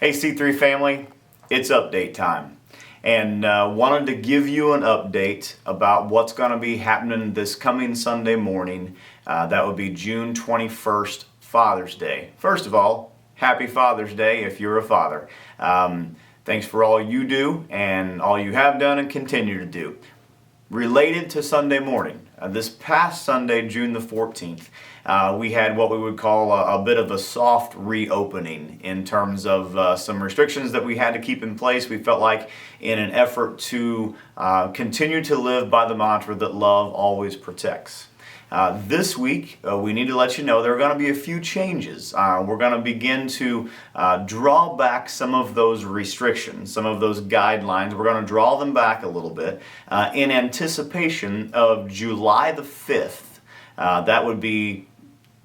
Hey C3 family, it's update time, and wanted to give you an update about what's going to be happening this coming Sunday morning. That would be June 21st, Father's Day. First of all, happy Father's Day if you're a father. Thanks for all you do and all you have done and continue to do. Related to Sunday morning, this past Sunday, June the 14th, we had what we would call a bit of a soft reopening in terms of some restrictions that we had to keep in place. We felt like in an effort to continue to live by the mantra that love always protects. This week, we need to let you know there are going to be a few changes. We're going to begin to draw back some of those restrictions, some of those guidelines. We're going to draw them back a little bit in anticipation of July the 5th. That would be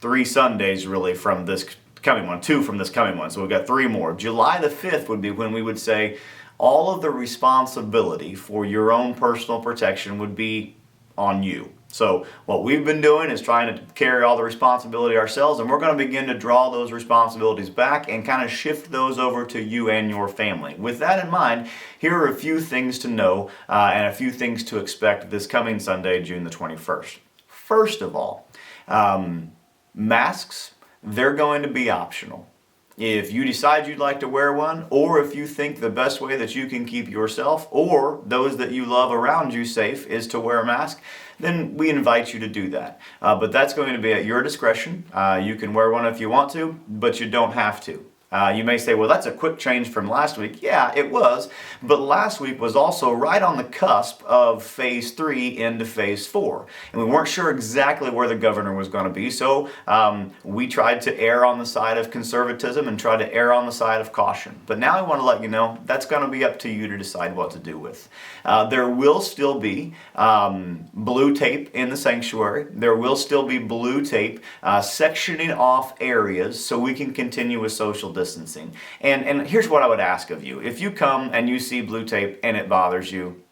3 Sundays really from this coming one, 2 from this coming one. So we've got 3 more. July the 5th would be when we would say all of the responsibility for your own personal protection would be on you. So what we've been doing is trying to carry all the responsibility ourselves, and we're going to begin to draw those responsibilities back and kind of shift those over to you and your family. With that in mind, here are a few things to know and a few things to expect this coming Sunday, June the 21st. First of all, masks, they're going to be optional. If you decide you'd like to wear one, or if you think the best way that you can keep yourself or those that you love around you safe is to wear a mask, then we invite you to do that. But that's going to be at your discretion. You can wear one if you want to, but you don't have to. You may say, well, that's a quick change from last week. Yeah, it was. But last week was also right on the cusp of phase 3 into phase 4. And we weren't sure exactly where the governor was going to be. So we tried to err on the side of conservatism and try to err on the side of caution. But now I want to let you know that's going to be up to you to decide what to do with. There will still be blue tape in the sanctuary. There will still be blue tape sectioning off areas so we can continue with social distancing. And here's what I would ask of you. If you come and you see blue tape and it bothers you,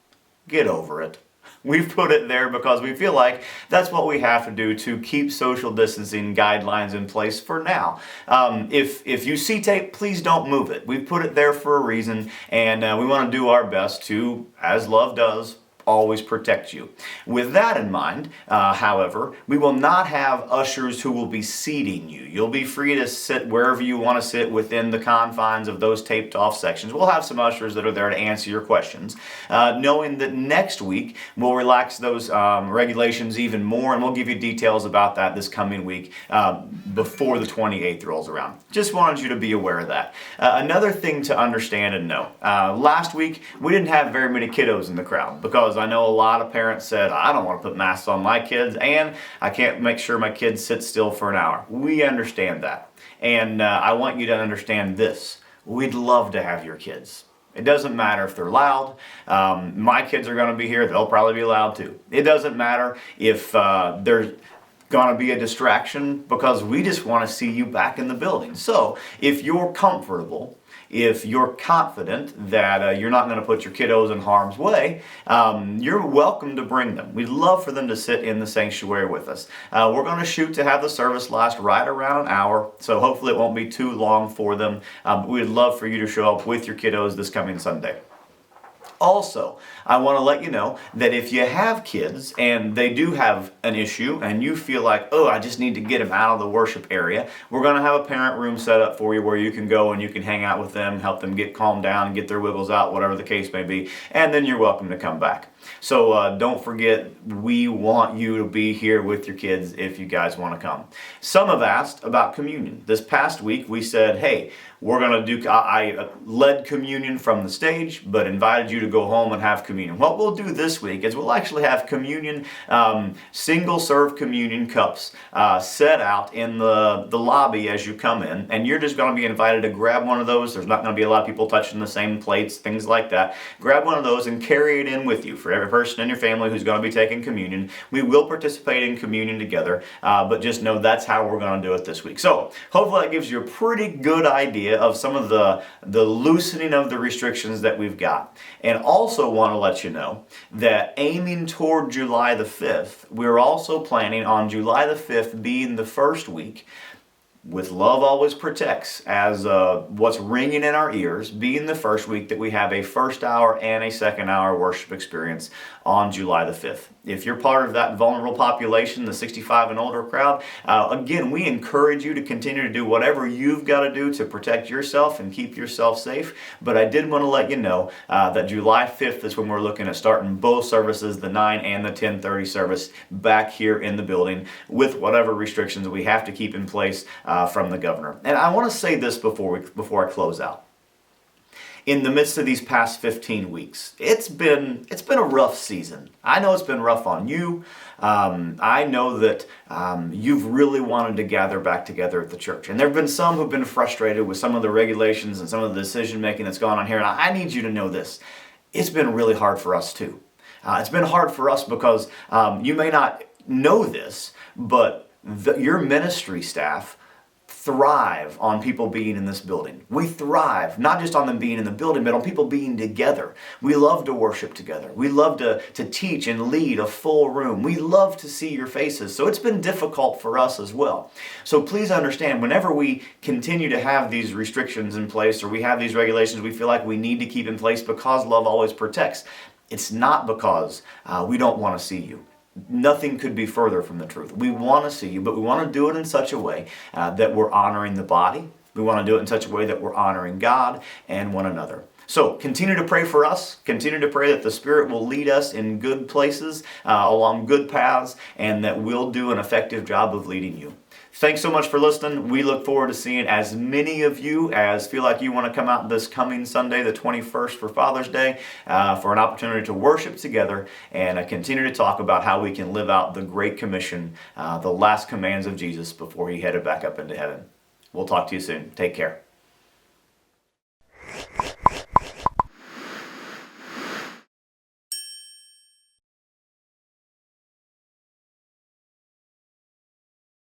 get over it. We've put it there because we feel like that's what we have to do to keep social distancing guidelines in place for now. If you see tape, please don't move it. We've put it there for a reason, and we want to do our best to, as love does, always protect you. With that in mind, however, we will not have ushers who will be seating you. You'll be free to sit wherever you want to sit within the confines of those taped off sections. We'll have some ushers that are there to answer your questions, knowing that next week we'll relax those regulations even more, and we'll give you details about that this coming week before the 28th rolls around. Just wanted you to be aware of that. Another thing to understand and know, last week we didn't have very many kiddos in the crowd because I know a lot of parents said, I don't want to put masks on my kids and I can't make sure my kids sit still for an hour. We understand that. And I want you to understand this. We'd love to have your kids. It doesn't matter if they're loud. My kids are going to be here. They'll probably be loud too. It doesn't matter if there's going to be a distraction because we just want to see you back in the building. So if you're comfortable, if you're confident that you're not going to put your kiddos in harm's way, you're welcome to bring them. We'd love for them to sit in the sanctuary with us. We're going to shoot to have the service last right around an hour, so hopefully it won't be too long for them. We'd love for you to show up with your kiddos this coming Sunday. Also, I want to let you know that if you have kids and they do have an issue and you feel like, oh, I just need to get them out of the worship area, we're going to have a parent room set up for you where you can go and you can hang out with them, help them get calmed down and get their wiggles out, whatever the case may be, and then you're welcome to come back. So don't forget, we want you to be here with your kids if you guys want to come. Some have asked about communion. This past week we said, hey, we're going to do, I led communion from the stage, but invited you to go home and have communion. What we'll do this week is we'll actually have communion, single serve communion cups set out in the lobby as you come in, and you're just going to be invited to grab one of those. There's not going to be a lot of people touching the same plates, things like that. Grab one of those and carry it in with you for every person in your family who's going to be taking communion. We will participate in communion together, but just know that's how we're going to do it this week. So hopefully that gives you a pretty good idea of some of the loosening of the restrictions that we've got. And also want to let you know that aiming toward July the 5th, we're also planning on July the 5th being the first week with Love Always Protects as what's ringing in our ears, being the first week that we have a first hour and a second hour worship experience on July the 5th. If you're part of that vulnerable population, the 65 and older crowd, again, we encourage you to continue to do whatever you've got to do to protect yourself and keep yourself safe. But I did want to let you know that July 5th is when we're looking at starting both services, the 9 and the 10:30 service, back here in the building with whatever restrictions we have to keep in place from the governor. And I want to say this before I close out. In the midst of these past 15 weeks, it's been a rough season. I know it's been rough on you. I know that you've really wanted to gather back together at the church. And there have been some who've been frustrated with some of the regulations and some of the decision making that's gone on here. And I need you to know this. It's been really hard for us too. It's been hard for us because you may not know this, but your ministry staff thrive on people being in this building. We thrive not just on them being in the building, but on people being together. We love to worship together. We love to teach and lead a full room. We love to see your faces. So it's been difficult for us as well. So please understand, whenever we continue to have these restrictions in place or we have these regulations we feel like we need to keep in place because Love Always Protects, it's not because we don't want to see you. Nothing could be further from the truth. We want to see you, but we want to do it in such a way that we're honoring the body. We want to do it in such a way that we're honoring God and one another. So continue to pray for us. Continue to pray that the Spirit will lead us in good places, along good paths, and that we'll do an effective job of leading you. Thanks so much for listening. We look forward to seeing as many of you as feel like you want to come out this coming Sunday, the 21st, for Father's Day, for an opportunity to worship together and continue to talk about how we can live out the Great Commission, the last commands of Jesus before he headed back up into heaven. We'll talk to you soon. Take care.